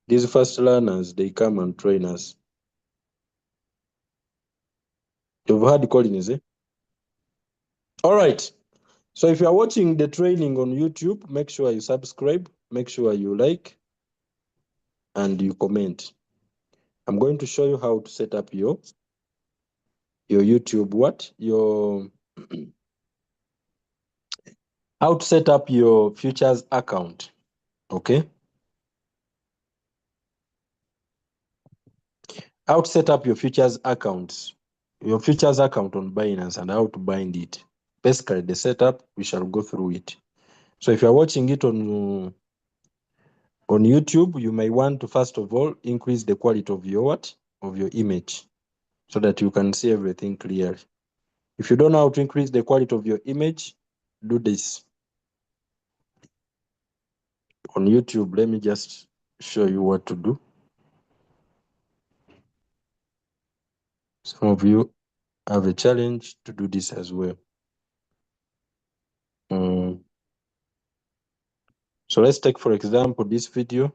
These first learners, they come and train us. You've heard Collins, eh? All right. So if you are watching the training on YouTube, make sure you subscribe, make sure you like, and you comment. I'm going to show you how to set up your YouTube, how to set up your futures account. Okay. How to set up your futures account on Binance, and how to bind it. Basically, the setup, we shall go through it. So if you're watching it on YouTube, you may want to first of all increase the quality of your image, so that you can see everything clearly. If you don't know how to increase the quality of your image, do this. On YouTube, let me just show you what to do. Some of you have a challenge to do this as well. So let's take, for example, this video.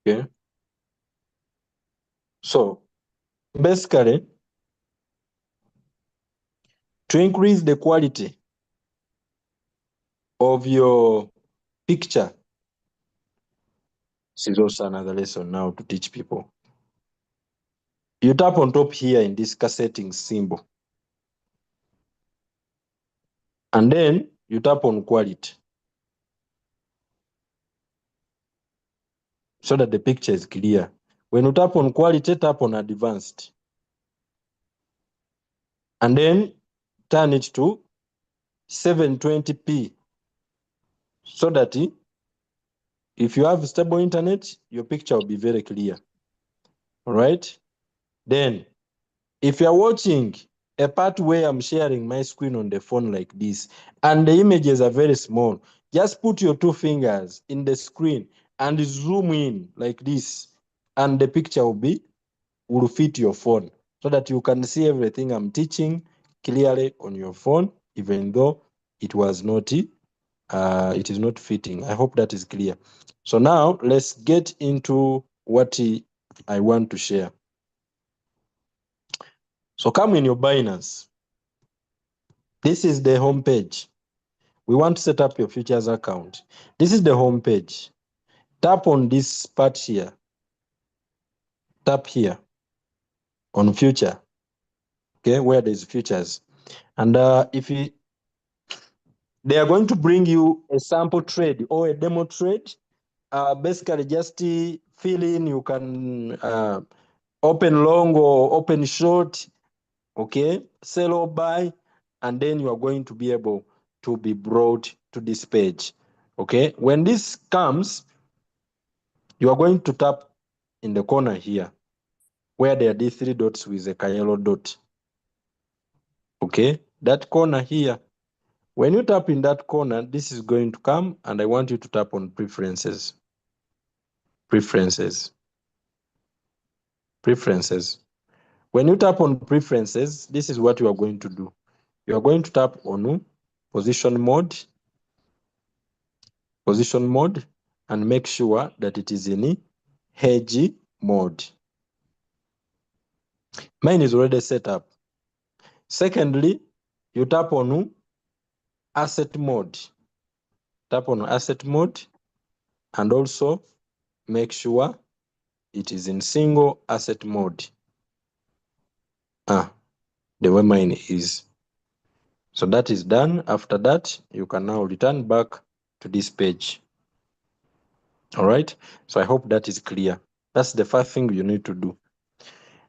Okay. So basically, to increase the quality of your picture, this is also another lesson now to teach people. You tap on top here in this settings symbol, and then you tap on quality, so that the picture is clear. When you tap on quality, tap on advanced, and then turn it to 720p, so that if you have stable internet, your picture will be very clear. All right. Then, if you're watching a part where I'm sharing my screen on the phone like this, and the images are very small, just put your two fingers in the screen and zoom in like this, and the picture will fit your phone, so that you can see everything I'm teaching clearly on your phone, even though it is not fitting. I hope that is clear. So now let's get into what I want to share. So come in your Binance. This is the home page. We want to set up your futures account. This is the home page. Tap on this part here. Tap here on future. Okay, where there's futures. And they are going to bring you a sample trade or a demo trade. Basically, just fill in. You can open long or open short. Okay, sell or buy, and then you are going to be able to be brought to this page. Okay, when this comes, you are going to tap in the corner here where there are these three dots with a yellow dot. Okay, that corner here. When you tap in that corner, this is going to come, and I want you to tap on preferences. Preferences. Preferences. When you tap on preferences, this is what you are going to do. You are going to tap on position mode, and make sure that it is in hedge mode. Mine is already set up. Secondly, you tap on asset mode. Tap on asset mode, and also make sure it is in single asset mode. The way mine is. So that is done. After that, you can now return back to this page. All right. So I hope that is clear. That's the first thing you need to do.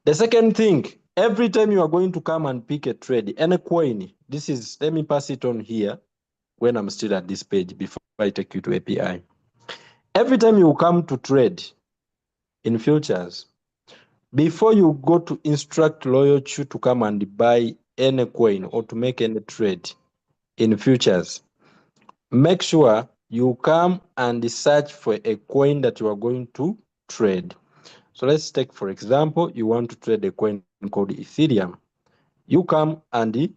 The second thing, every time you are going to come and pick a trade, any coin, let me pass it on here when I'm still at this page before I take you to API. Every time you come to trade in futures, before you go to instruct Loyalty to come and buy any coin or to make any trade in futures, make sure you come and search for a coin that you are going to trade. So let's take, for example, you want to trade a coin called Ethereum. You come and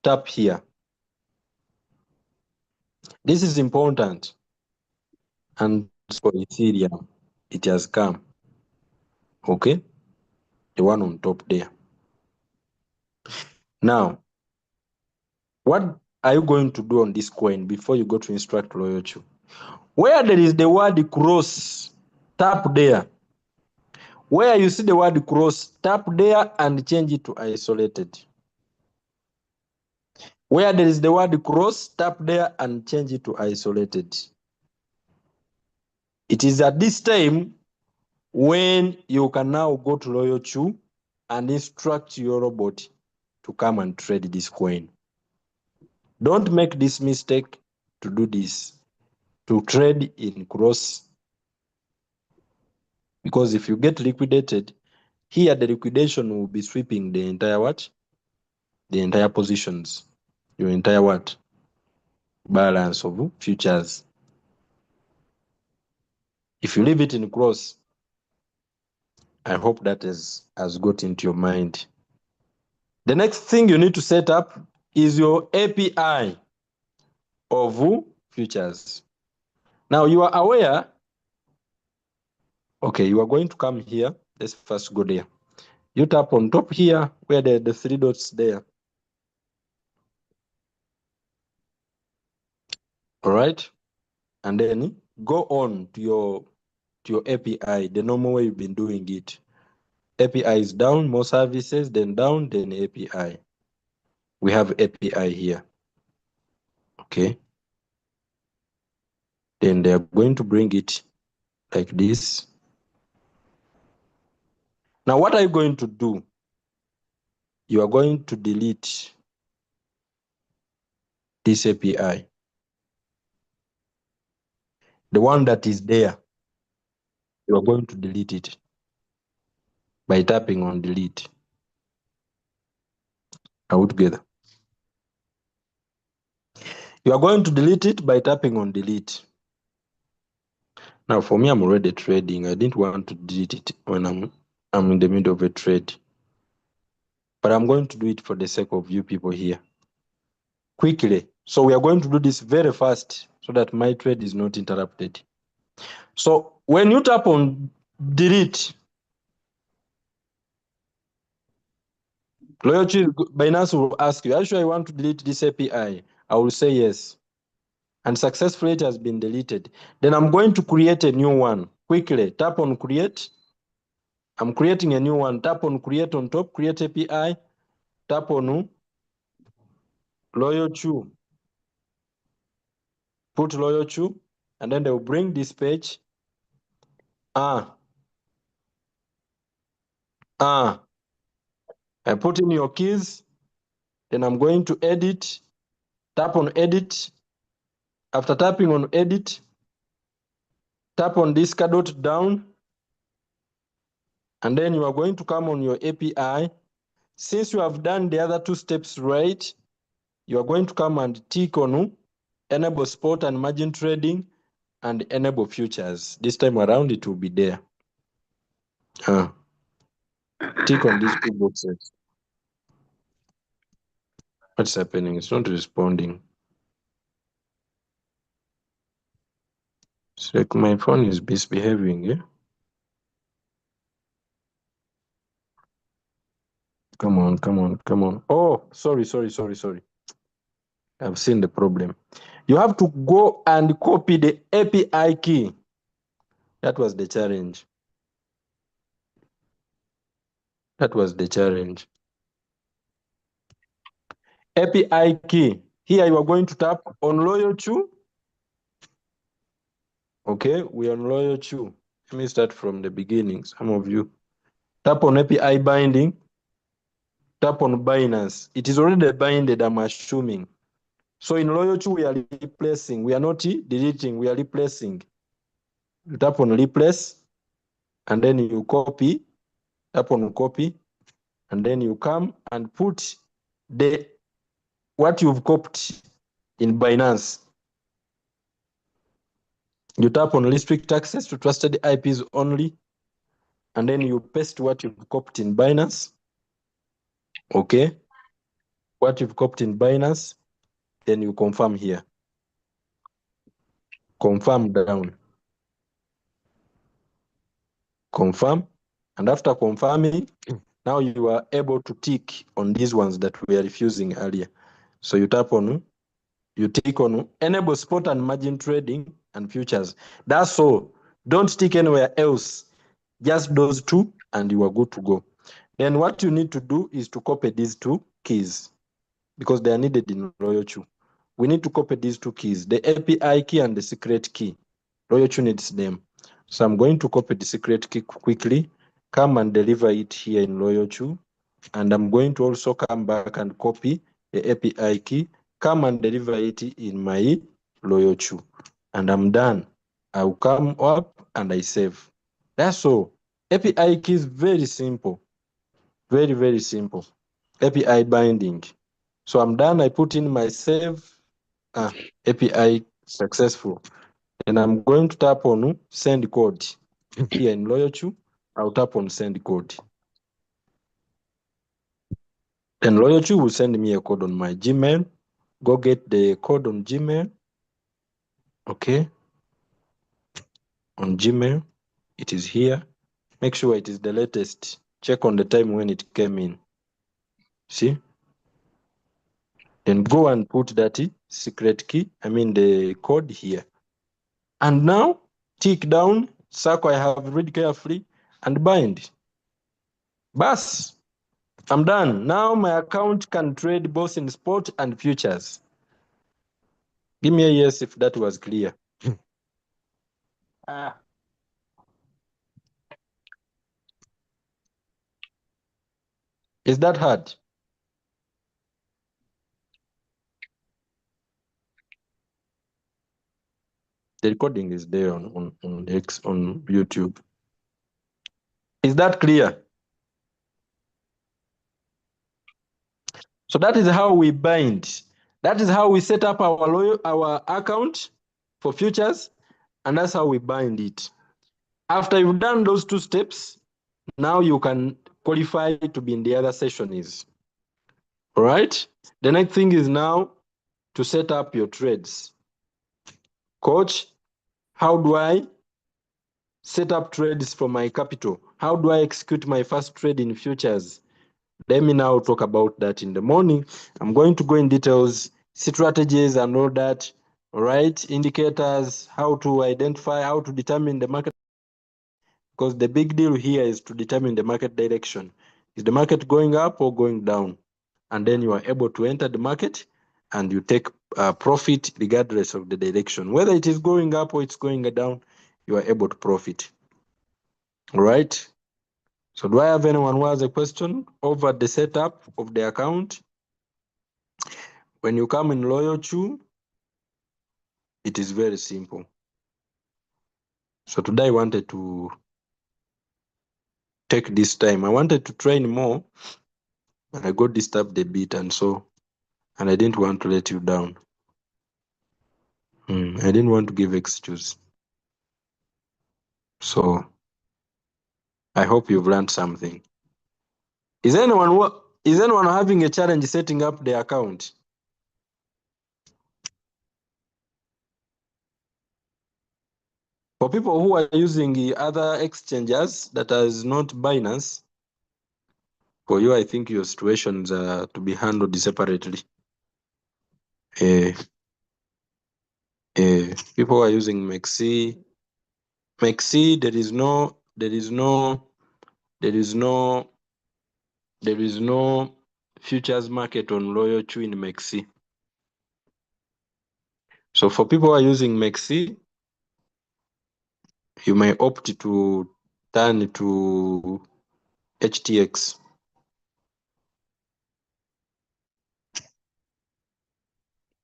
tap here. This is important. And for Ethereum, it has come. Okay? The one on top there. Now, what are you going to do on this coin before you go to instruct LoyalChu? Where there is the word cross, tap there. Where you see the word cross, tap there and change it to isolated. Where there is the word cross, tap there and change it to isolated. It is at this time when you can now go to LoyalChu and instruct your robot to come and trade this coin. Don't make this mistake to do this, to trade in cross. Because if you get liquidated, here the liquidation will be sweeping the entire what? The entire positions, your entire what? Balance of futures. If you leave it in cross, I hope that has got into your mind. The next thing you need to set up is your API of futures. Now you are aware, okay, you are going to come here. Let's first go there. You tap on top here where the three dots there. All right. And then go on to your API, the normal way you've been doing it. API is down, more services, then down, then API. We have API here. Okay. Then they're going to bring it like this. Now, what are you going to do? You are going to delete this API. The one that is there, you are going to delete it by tapping on delete. All together. You are going to delete it by tapping on delete. Now, for me, I'm already trading. I didn't want to delete it when I'm in the middle of a trade. But I'm going to do it for the sake of you people here. Quickly. So we are going to do this very fast so that my trade is not interrupted. So when you tap on delete, LoyalChu Binance will ask you, are you sure you want to delete this API? I will say yes. And successfully it has been deleted. Then I'm going to create a new one. Quickly, tap on create. I'm creating a new one. Tap on create on top, create API. Tap on LoyalChu. Put LoyalChu, and then they will bring this page. I put in your keys, then I'm going to edit. Tap on edit. After tapping on edit, tap on this dot down, and then you are going to come on your API. Since you have done the other two steps right, you are going to come and tick on enable spot and margin trading and enable futures. This time around it will be there. Tick on these two boxes. What's happening? It's not responding. It's like my phone is misbehaving, yeah? Come on. Oh, sorry. I've seen the problem. You have to go and copy the API key. That was the challenge. API key. Here you are going to tap on LoyalChu. Okay, we are on LoyalChu. Let me start from the beginning. Some of you. Tap on API binding. Tap on Binance. It is already binded, I'm assuming. So in LoyalChu, we are replacing. We are not deleting, we are replacing. You tap on replace, and then you copy. Tap on copy, and then you come and put what you've copied in Binance. You tap on restrict access to trusted IPs only, and then you paste what you've copied in Binance. Okay, what you've copied in Binance, then you confirm here. Confirm down. Confirm, and after confirming, now you are able to tick on these ones that we are refusing earlier. So you tap on, you tick on enable spot and margin trading and futures. That's all. Don't tick anywhere else. Just those two, and you are good to go. Then what you need to do is to copy these two keys because they are needed in LoyalChu. We need to copy these two keys, the API key and the secret key. LoyalChu needs them. So I'm going to copy the secret key quickly, come and deliver it here in LoyalChu. And I'm going to also come back and copy the API key, come and deliver it in my LoyalChu. And I'm done. I'll come up and I save. That's all. API key is very simple. Very, very simple. API binding. So I'm done. I put in my save. API successful. And I'm going to tap on send code. Here in LoyalChu, I'll tap on send code. Then LoyalChu will send me a code on my Gmail. Go get the code on Gmail. Okay. On Gmail, it is here. Make sure it is the latest. Check on the time when it came in. See? Then go and put that secret key, the code here. And now, tick down, circle I have read carefully, and bind. Bas, I'm done. Now my account can trade both in spot and futures. Give me a yes if that was clear. Is that hard? The recording is there on YouTube. Is that clear? So that is how we bind. That is how we set up our account for futures, and that's how we bind it. After you've done those two steps, now you can qualify to be in the other sessions. All right. The next thing is now to set up your trades. Coach, how do I set up trades for my capital? How do I execute my first trade in futures? Let me now talk about that in the morning. I'm going to go in details, strategies and all that, all right? Indicators, how to identify, how to determine the market. Because the big deal here is to determine the market direction. Is the market going up or going down? And then you are able to enter the market and you take profit regardless of the direction. Whether it is going up or it's going down, you are able to profit. All right? So do I have anyone who has a question over the setup of the account? When you come in LoyalChu, it is very simple. So today I wanted to take this time. I wanted to train more, but I got disturbed a bit and I didn't want to let you down. I didn't want to give excuse. So I hope you've learned something. Is anyone having a challenge setting up the account? For people who are using the other exchanges that is not Binance, for you, I think your situations are to be handled separately. People who are using MEXC, there is no futures market on LoyalChu in MEXC. So for people who are using MEXC, you may opt to turn to HTX.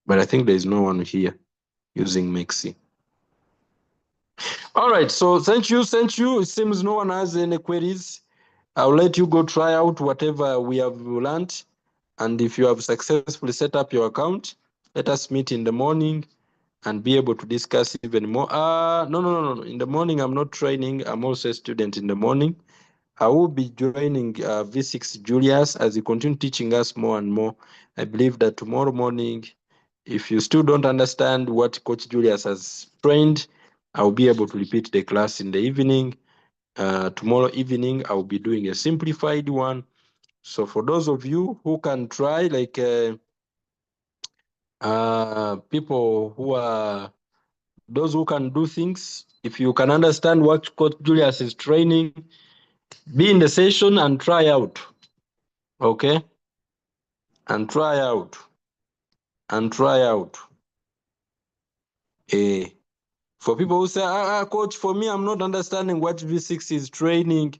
But I think there is no one here using MEXC. All right, so thank you. It seems no one has any queries. I'll let you go try out whatever we have learned. And if you have successfully set up your account, let us meet in the morning and be able to discuss even more. No. In the morning, I'm not training. I'm also a student in the morning. I will be joining V6 Julius as he continue teaching us more and more. I believe that tomorrow morning, if you still don't understand what Coach Julius has trained, I'll be able to repeat the class in the evening. Tomorrow evening, I'll be doing a simplified one. So for those of you who can try, like people who are, those who can do things, if you can understand what Coach Julius is training, be in the session and try out. Okay? And try out. And try out. For people who say, Coach, for me, I'm not understanding what V6 is training.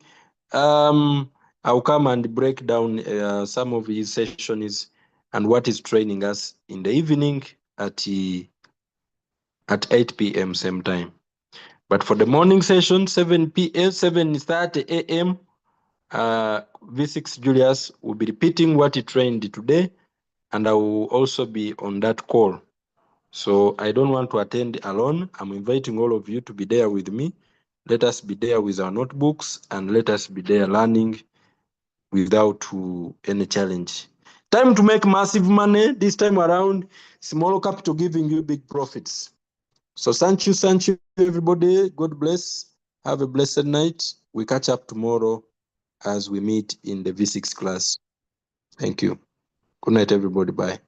I'll come and break down some of his sessions and what he's training us in the evening at 8 p.m. same time. But for the morning session, 7 p.m., 7:30 a.m., V6 Julius will be repeating what he trained today, and I will also be on that call. So I don't want to attend alone. I'm inviting all of you to be there with me. Let us be there with our notebooks and let us be there learning without any challenge. Time to make massive money this time around. Small capital giving you big profits. So thank you, everybody. God bless. Have a blessed night. We catch up tomorrow as we meet in the V6 class. Thank you. Good night, everybody. Bye.